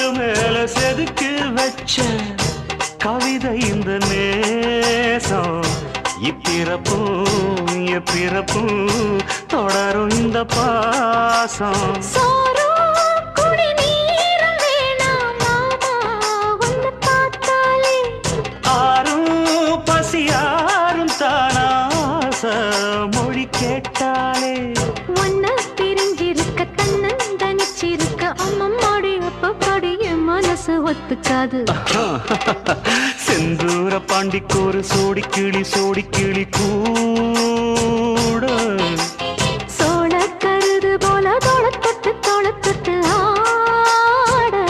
கல்லு மேல செதுக்கி வச்ச கவிதை இந்த நேசம் இப்பிறப்பும் எப்பிறப்பும் தொடரும் இந்த பாசம் ஆரும் பசியாரும் தானாச மொழி கேட்டாலே ஒன்ன பிரிஞ்சிருக்க தன்னந்தனிச்சிருக்க அம்மம்மாடி அப்பப்படி என் மனசு ஒத்துக்காது செந்தூர பாண்டிக்கு ஒரு சோடி கிளி கூ